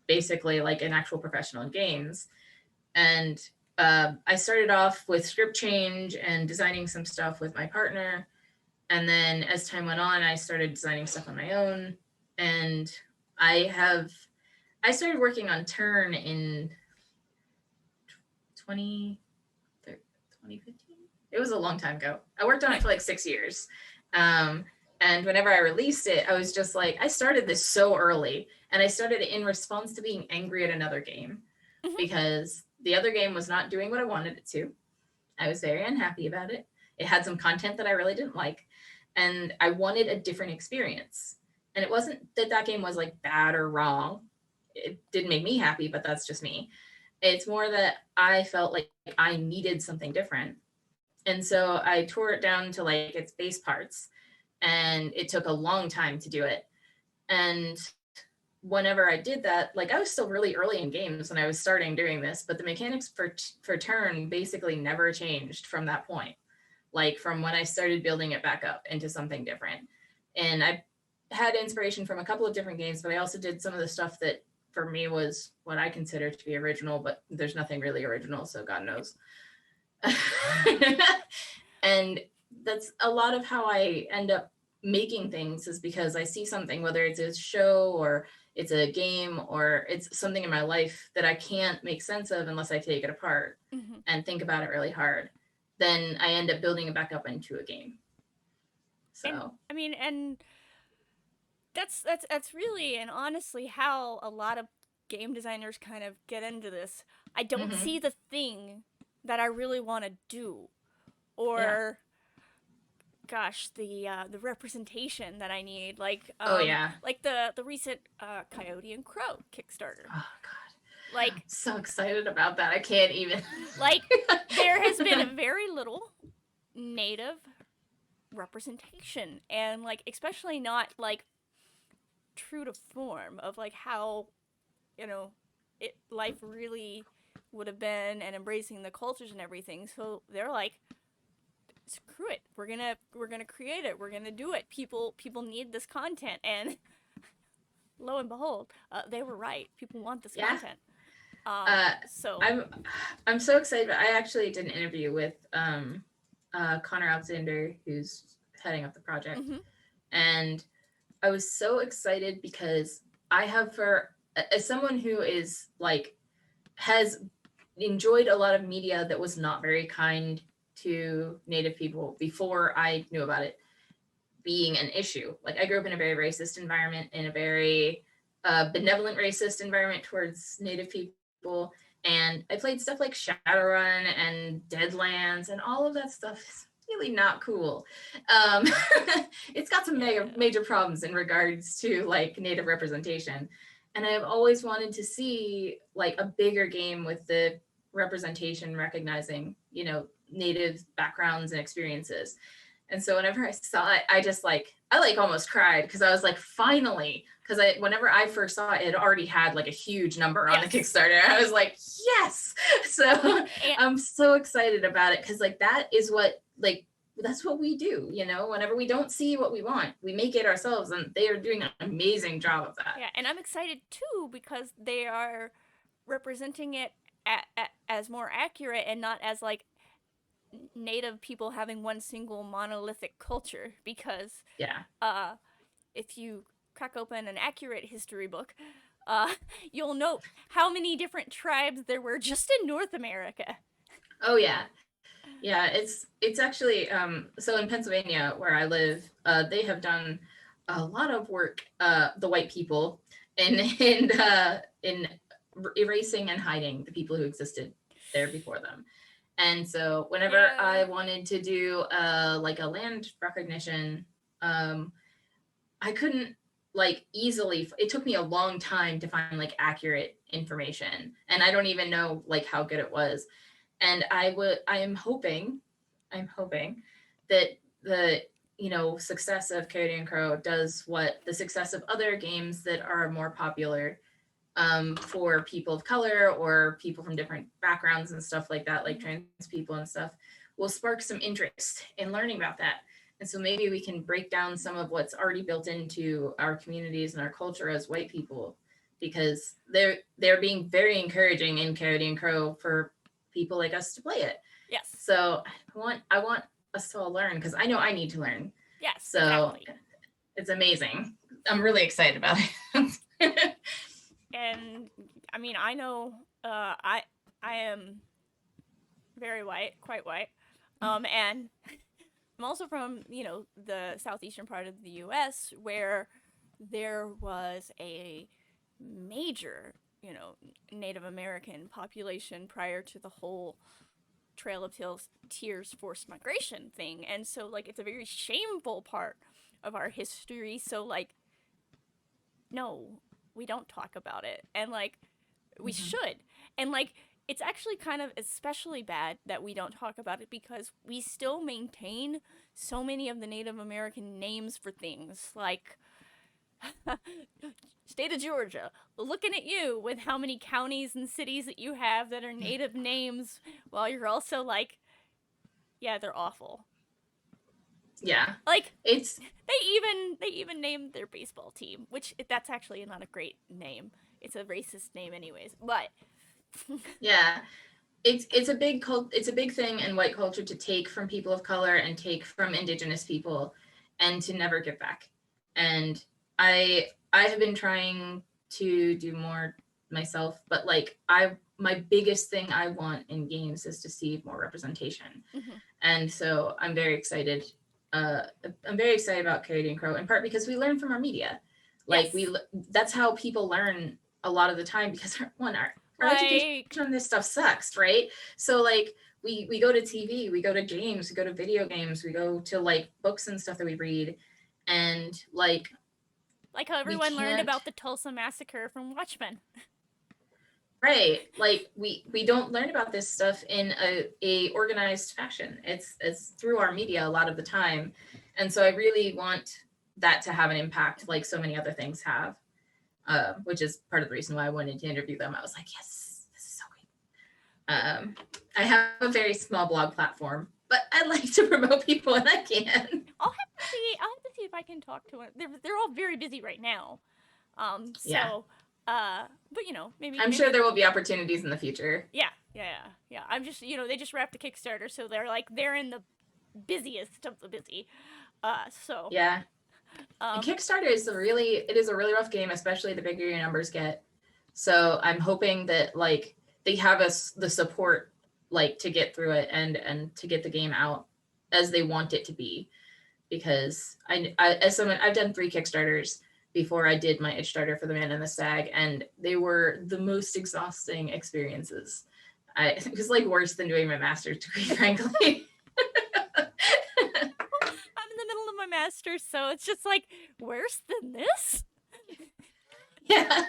basically like an actual professional in games. And I started off with script change and designing some stuff with my partner. And then as time went on, I started designing stuff on my own. And I started working on Turn in 2015. It was a long time ago. I worked on it for like 6 years. And whenever I released it, I was just like, I started this so early. And I started it in response to being angry at another game because the other game was not doing what I wanted it to. I was very unhappy about it. It had some content that I really didn't like. And I wanted a different experience. And it wasn't that that game was like bad or wrong. It didn't make me happy, but that's just me. It's more that I felt like I needed something different. And so I tore it down to like its base parts. And it took a long time to do it. And whenever I did that, like I was still really early in games when I was starting doing this, but the mechanics for Turn basically never changed from that point. Like from when I started building it back up into something different. And I had inspiration from a couple of different games, but I also did some of the stuff that for me was what I consider to be original, but there's nothing really original, so God knows. And that's a lot of how I end up making things, is because I see something, whether it's a show or it's a game or it's something in my life that I can't make sense of unless I take it apart and think about it really hard. Then I end up building it back up into a game. So And I mean, and that's really and honestly how a lot of game designers kind of get into this. I don't mm-hmm. see the thing that I really want to do, Yeah. or gosh, the representation that I need, Oh yeah. like the recent Coyote and Crow Kickstarter. Oh God. Like I'm so excited about that. I can't even. like there has been very little native representation, and like especially not like true to form of like how, you know, it life really would have been, and embracing the cultures and everything. So they're like, screw it, we're gonna create it, we're gonna do it. People need this content, and lo and behold, they were right. People want this Yeah. content. So I'm so excited. I actually did an interview with Connor Alexander, who's heading up the project, and I was so excited because I have, for as someone who is like has enjoyed a lot of media that was not very kind to Native people before I knew about it being an issue. Like I grew up in a very racist environment, in a very benevolent racist environment towards Native people. And I played stuff like Shadowrun and Deadlands, and all of that stuff is really not cool. It's got some major problems in regards to like Native representation. And I've always wanted to see like a bigger game with the representation, recognizing, you know, Native backgrounds and experiences. And so whenever I saw it, I almost cried, because I was like, finally, because whenever I first saw it, it already had like a huge number on the Kickstarter. I was like, yes. So I'm so excited about it, because like that is what, like, that's what we do, you know. Whenever we don't see what we want, we make it ourselves, and they are doing an amazing job of that. Yeah, and I'm excited too, because they are representing it as more accurate, and not as like Native people having one single monolithic culture. Because if you crack open an accurate history book, you'll note how many different tribes there were just in North America. Oh yeah. Yeah, it's actually so in Pennsylvania where I live, they have done a lot of work, the white people, in erasing and hiding the people who existed there before them. And so whenever I wanted to do like a land recognition I couldn't like easily, it took me a long time to find like accurate information, and I don't even know like how good it was. And I'm hoping that the success of Coyote and Crow does what the success of other games that are more popular, for people of color or people from different backgrounds and stuff like that, like trans people and stuff, will spark some interest in learning about that. And so maybe we can break down some of what's already built into our communities and our culture as white people, because they're being very encouraging in Coyote and Crow for people like us to play it. Yes. So I want us to all learn, because I know I need to learn. Yes. So Exactly. it's amazing. I'm really excited about it. And I mean, I know I am very white, quite white, and I'm also from the southeastern part of the U.S. where there was a major Native American population prior to the whole Trail of Tears forced migration thing, and so like it's a very shameful part of our history. So like, no, we don't talk about it, and like we Mhm. should, and like it's actually kind of especially bad that we don't talk about it because we still maintain so many of the Native American names for things like state of Georgia, looking at you with how many counties and cities that you have that are native names, while you're also like, yeah, they're awful. Yeah. Like It's they even named their baseball team, which that's actually not a great name. It's a racist name, anyways. But yeah. It's a big thing in white culture to take from people of color and take from indigenous people, and to never give back. And I have been trying to do more myself, but like my biggest thing I want in games is to see more representation. mhm. And so I'm very excited. Uh, I'm very excited about Coyote and Crow, in part because we learn from our media. Like Yes, that's how people learn a lot of the time, because our education like on this stuff sucks, right? So like we go to TV, we go to games, we go to video games, we go to like books and stuff that we read, and like how we everyone learned can't. about the Tulsa massacre from Watchmen. Right. Like we don't learn about this stuff in a organized fashion. It's through our media a lot of the time. And so I really want that to have an impact like so many other things have. Which is part of the reason why I wanted to interview them. I was like, yes, this is so great. I have a very small blog platform, but I like to promote people when I can. I'll have to see if I can talk to them. They're all very busy right now. Yeah. So but maybe I'm sure maybe there will be opportunities in the future. yeah. I'm just they just wrapped the Kickstarter, so they're in the busiest of the busy. So Yeah. And um Kickstarter is a really rough game, especially the bigger your numbers get. So I'm hoping that like they have us the support like to get through it, and to get the game out as they want it to be. Because I as someone, I've done 3 Kickstarters before I did my itch starter for the Man and the Stag, and they were the most exhausting experiences. It was like worse than doing my master's degree, frankly. I'm in the middle of my master's, so it's just like worse than this. Yeah.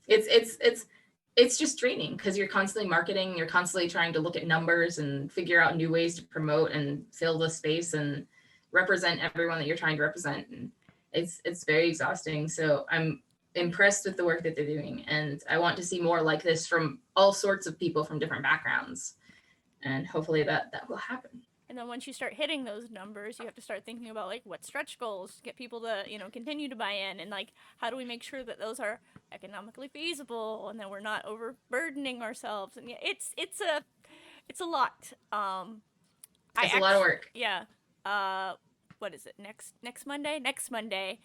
It's just draining, because you're constantly marketing, you're constantly trying to look at numbers and figure out new ways to promote and fill the space and represent everyone that you're trying to represent. And it's very exhausting. So I'm impressed with the work that they're doing, and I want to see more like this from all sorts of people from different backgrounds, and hopefully that will happen. And then once you start hitting those numbers, you have to start thinking about like what stretch goals to get people to continue to buy in, and like how do we make sure that those are economically feasible, and that we're not overburdening ourselves. And yeah, it's a lot. I It's a lot of actually work. yeah. What is it, next Monday? Next Monday,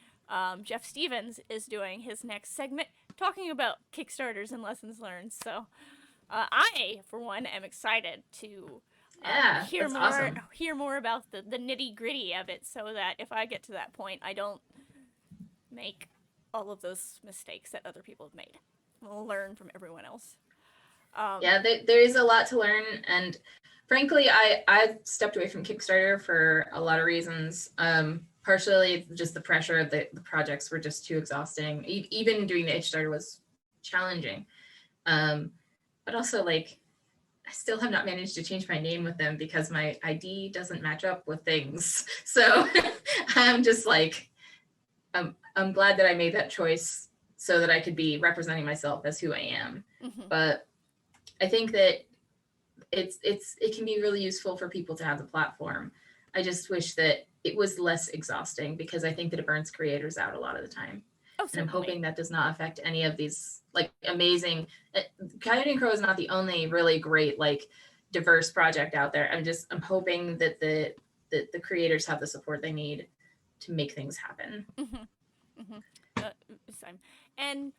Jeff Stevens is doing his next segment talking about Kickstarters and lessons learned. So I, for one, am excited to Yeah, hear that's more awesome. hear more about the nitty gritty of it, so that if I get to that point, I don't make all of those mistakes that other people have made. I'll learn from everyone else. Um, Yeah, there is a lot to learn, and frankly, I stepped away from Kickstarter for a lot of reasons. partially just the pressure of the projects were just too exhausting. Even doing the itch starter was challenging. But also like I still have not managed to change my name with them because my ID doesn't match up with things. So I'm just like, I'm glad that I made that choice so that I could be representing myself as who I am. Mm-hmm. But I think that it can be really useful for people to have the platform. I just wish that it was less exhausting because I think that it burns creators out a lot of the time. Oh, And I'm certainly. hoping that does not affect any of these like amazing. Coyote and Crow is not the only really great like diverse project out there. I'm hoping that the creators have the support they need to make things happen. Mm-hmm. Mm-hmm. Same. And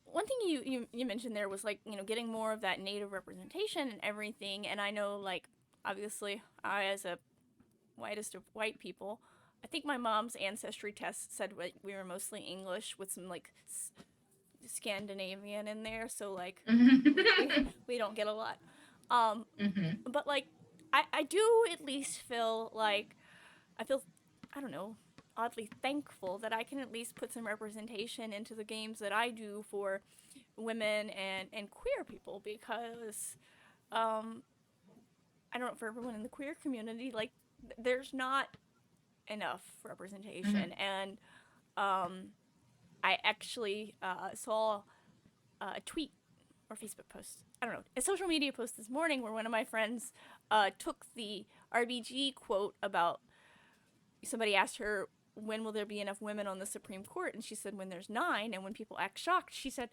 one thing you mentioned there was like getting more of that native representation and everything. And I know like obviously I as a whitest of white people, I think my mom's ancestry test said we were mostly English with some like Scandinavian in there. So like we don't get a lot. Um, Mm-hmm. but like I do at least feel like I feel I don't know oddly thankful that I can at least put some representation into the games that I do for women and queer people because um I don't know for everyone in the queer community like there's not enough representation Mm-hmm. and um I actually saw a tweet or Facebook post. I don't know, a social media post this morning where one of my friends took the RBG quote about somebody asked her when will there be enough women on the Supreme Court, and she said when there's 9, and when people act shocked, she said,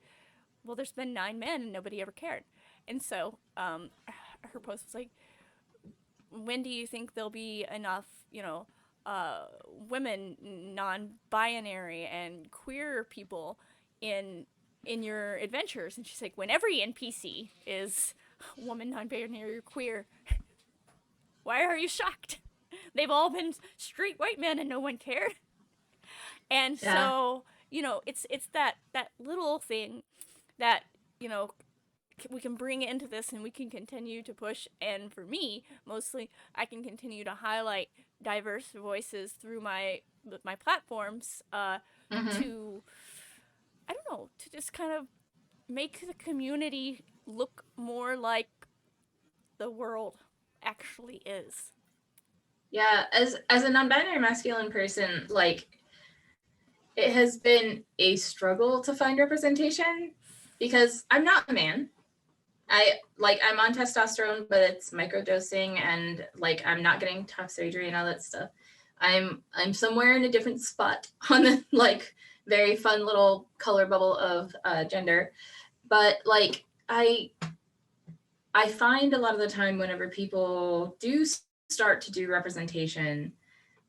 well, there's been 9 men and nobody ever cared. And so her post was like, when do you think there'll be enough, women, non-binary, and queer people in your adventures? And she's like, when every NPC is woman, non-binary, or queer. Why are you shocked? They've all been straight white men and no one cared. And Yeah. so, it's that little thing that, you know, we can bring into this and we can continue to push. And for me mostly I can continue to highlight diverse voices through my platforms Mm-hmm. to I don't know to just kind of make the community look more like the world actually is. Yeah. As a non-binary masculine person, like it has been a struggle to find representation because I'm not a man. I'm on testosterone, but it's microdosing and like I'm not getting tough surgery and all that stuff. I'm somewhere in a different spot on the like very fun little color bubble of gender. But like I find a lot of the time whenever people do start to do representation,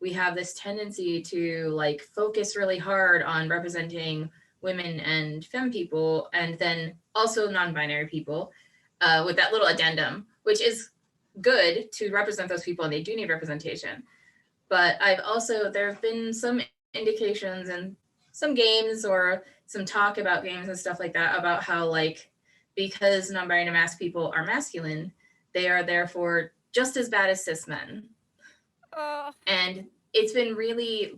we have this tendency to like focus really hard on representing women and femme people and then also non-binary people with that little addendum, which is good to represent those people and they do need representation. But there have been some indications in some games or some talk about games and stuff like that about how like because non-binary masked people are masculine, they are therefore just as bad as cis men. uh And it's really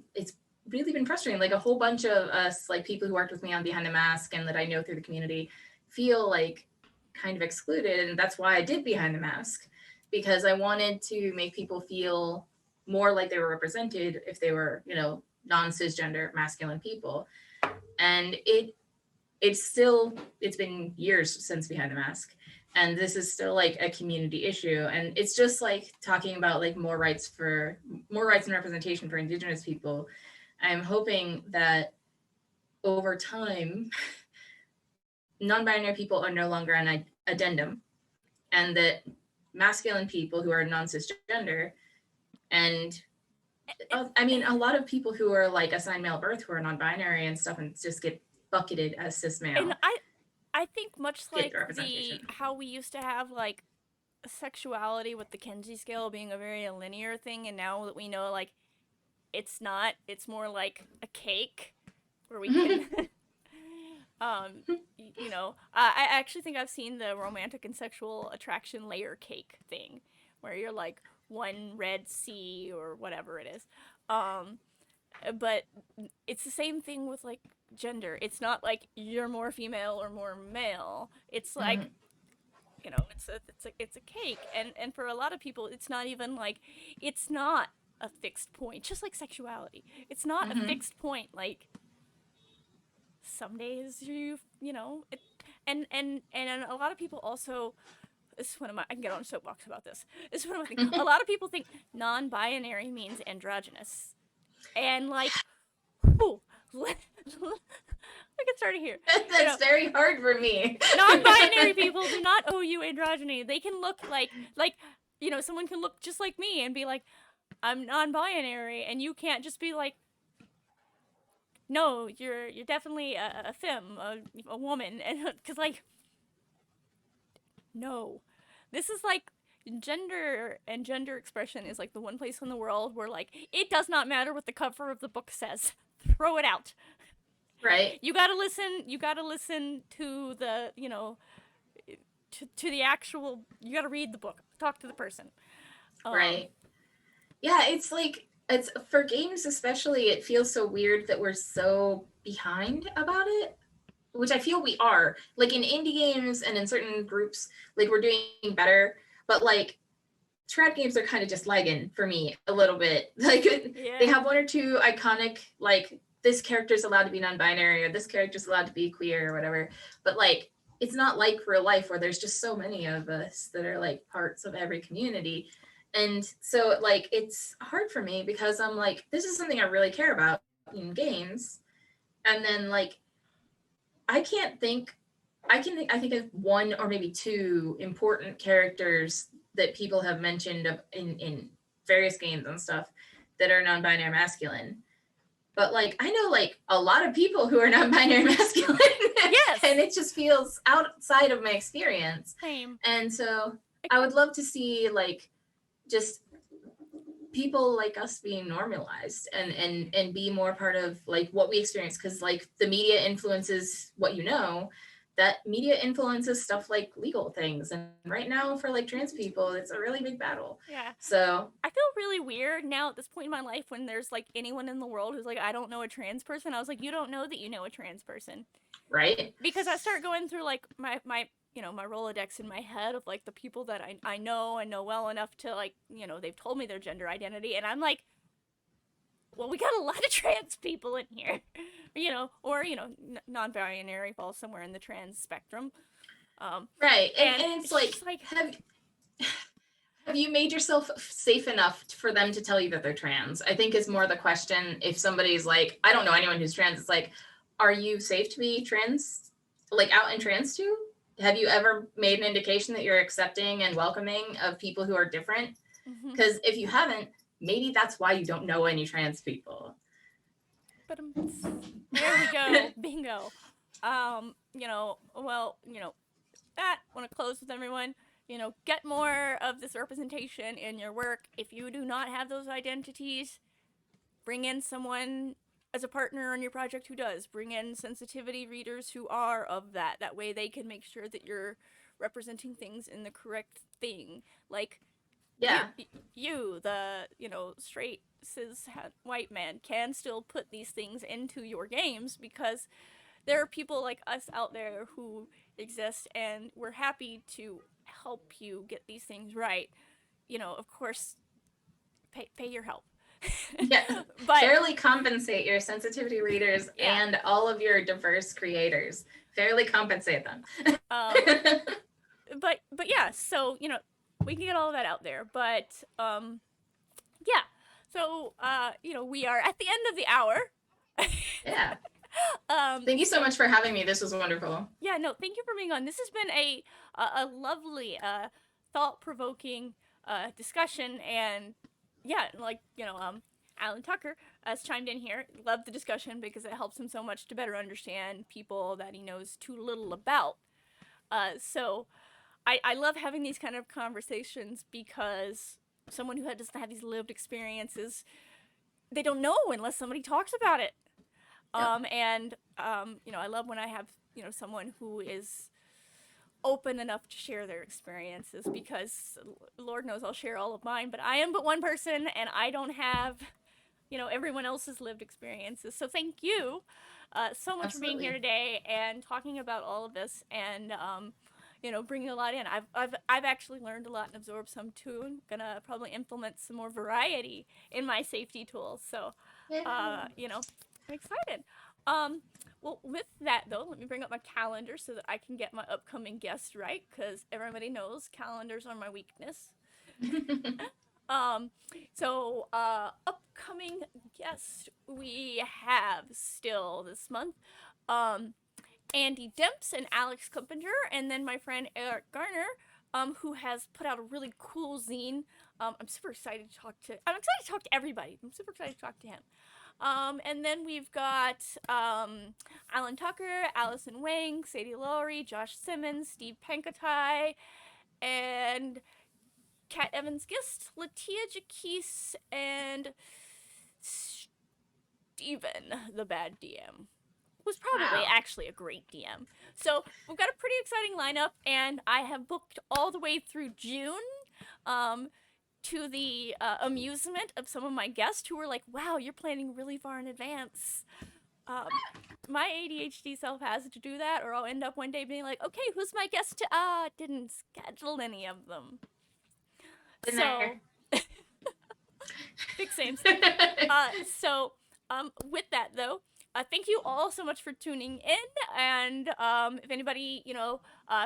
been frustrating. Like a whole bunch of us, like people who worked with me on Behind the Mask and that I know through the community, feel like kind of excluded. And that's why I did Behind the Mask, because I wanted to make people feel more like they were represented if they were, non cisgender masculine people. And it's been years since Behind the Mask, and this is still like a community issue, and it's just like talking about like more rights and representation for Indigenous people. I'm hoping that over time non-binary people are no longer an addendum, and that masculine people who are non-cisgender and I mean a lot of people who are like assigned male birth who are non-binary and stuff and just get bucketed as cis and male I think much get the like the representation. how we used to have like sexuality with the Kinsey scale being a very linear thing, and now that we know like it's not, it's more like a cake where we can I actually think I've seen the romantic and sexual attraction layer cake thing where you're like one red C or whatever it is. Um, but it's the same thing with like gender. It's not like you're more female or more male. It's like, Mhm. it's a cake, and for a lot of people it's not even like, it's not a fixed point, just like sexuality. It's not a Mhm. fixed point. Like some days you know it, and a lot of people also, this is one of my, I can get on a soapbox about this. This is one of my things. A lot of people think non-binary means androgynous, and like, whew, let, I get started here. You That's know, very hard for me. non-binary people do not owe you androgyny. They can look like someone can look just like me and be like, I'm non-binary, and you can't just be like, no, you're definitely a femme, a woman, and because like, no, this is like, gender and gender expression is like the one place in the world where like it does not matter what the cover of the book says. Throw it out. Right. You gotta listen. You gotta listen to the to the actual. You gotta read the book. Talk to the person. Um, Right. Yeah, it's like it's for games especially, it feels so weird that we're so behind about it, which I feel we are. Like in indie games and in certain groups, like we're doing better, but like trad games are kind of just lagging for me a little bit. Like they yeah. have one or two iconic, like this character's allowed to be non-binary or this character's allowed to be queer or whatever, but like it's not like real life where there's just so many of us that are like parts of every community. And so like it's hard for me because I'm like, this is something I really care about in games. And then like I can't think I think of one or maybe two important characters that people have mentioned in various games and stuff that are non-binary masculine. But like I know like a lot of people who are non-binary masculine, and Yes. it just feels outside of my experience. Same. And so I Except would love to see like just people like us being normalized and be more part of like what we experience, because like the media influences what you know, that media influences stuff like legal things, and right now for like trans people it's a really big battle. yeah. So I feel really weird now at this point in my life when there's like anyone in the world who's like, I don't know a trans person. I was like, you don't know that you know a trans person. right. Because I start going through like my Rolodex in my head of like the people that I know and know well enough to like, they've told me their gender identity, and I'm like, well, we got a lot of trans people in here. Or non-binary falls somewhere in the trans spectrum. Um Right. and And it's it's like just like, have you made yourself safe enough for them to tell you that they're trans? I think is more the question. If somebody's like, I don't know anyone who's trans, it's like, are you safe to be trans, like out and trans too? Have you ever made an indication that you're accepting and welcoming of people who are different? mm-hmm. Because if you haven't, maybe that's why you don't know any trans people. But there we go, bingo. Well, that, want to close with everyone. Get more of this representation in your work. If you do not have those identities, bring in someone as a partner on your project who does. Bring in sensitivity readers who are of that. That way they can make sure that you're representing things in the correct thing. Like, you, Yeah. you the, straight cis white man, can still put these things into your games because there are people like us out there who exist, and we're happy to help you get these things right. Of course, pay your help. Yeah. But Fairly compensate your sensitivity readers yeah, and all of your diverse creators. Fairly compensate them. um, but yeah. So we can get all of that out there. But yeah. So we are at the end of the hour. Yeah. Thank you so So much for having me. This was wonderful. yeah, no, thank you for being on. This has been a lovely, thought provoking discussion, and yeah, like Alan Tucker has chimed in here. Loved the discussion because it helps him so much to better understand people that he knows too little about. So I love having these kind of conversations because someone who doesn't have these lived experiences, they don't know unless somebody talks about it. Yep. And I love when I have someone who is open enough to share their experiences, because Lord knows I'll share all of mine, but I am but one person, and I don't have everyone else's lived experiences. So thank you so much for being here Absolutely. today and talking about all of this and bringing a lot in. I've actually learned a lot and absorbed some too. I'm gonna probably implement some more variety in my safety tools. So, Yay. I'm excited. Um, well, with that though, let me bring up my calendar so that I can get my upcoming guests right, because everybody knows calendars are my weakness. Um, Upcoming guest we have still this month, um, Andy Demps and Alex Kuppinger, and then my friend Eric Garner, who has put out a really cool zine. I'm super excited to talk to. I'm excited to talk to everybody. I'm super excited to talk to him. And then we've got Alan Tucker, Allison Wang, Sadie Lowry, Josh Simmons, Steve Pankotai, and Kat Evans Gist, Latia Jaquise, and Steven, the bad DM. Was probably Wow. actually a great DM. So we've got a pretty exciting lineup, and I have booked all the way through June. Um, to the amusement of some of my guests who were like, "Wow, you're planning really far in advance." Um, my ADHD self has to do that, or I'll end up one day being like, "Okay, who's my guest?" Didn't schedule any of them. Been there. So big sames. With that though, thank you all so much for tuning in. And if anybody,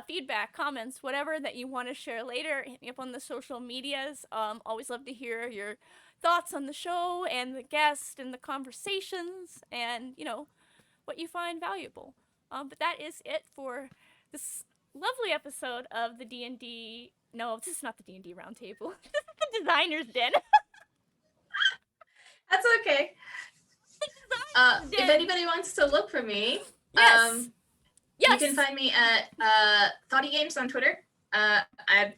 feedback, comments, whatever that you want to share later, hit me up on the social medias. Always love to hear your thoughts on the show and the guest and the conversations and, what you find valuable. But that is it for this lovely episode of the D&D. No, this is not the D&D roundtable. This is the Designer's Den. That's okay. If Den. anybody wants to look for me, Yes. you can find me at Thoughty Games on Twitter, at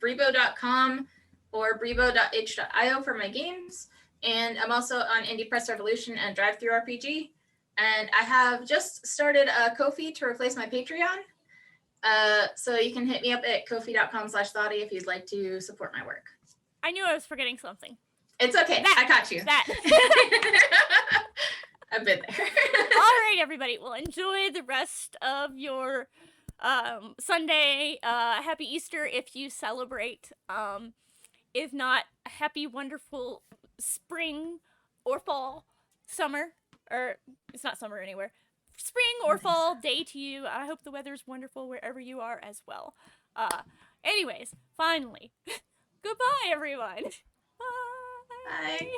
brebo.com or brebo.h.io for my games. And I'm also on Indie Press Revolution and Drive Through RPG. And I have just started a Ko-fi to replace my Patreon. So you can hit me up at kofi.com/Thoughty if you'd like to support my work. I knew I was forgetting something. It's okay. I caught you. That. I've been there. All right, everybody. Well, enjoy the rest of your Sunday. Happy Easter if you celebrate. If not, happy, wonderful spring or fall, summer, or it's not summer anywhere. Spring or fall day to you. I hope the weather's wonderful wherever you are as well. Anyways, finally, goodbye, everyone. Bye. Bye.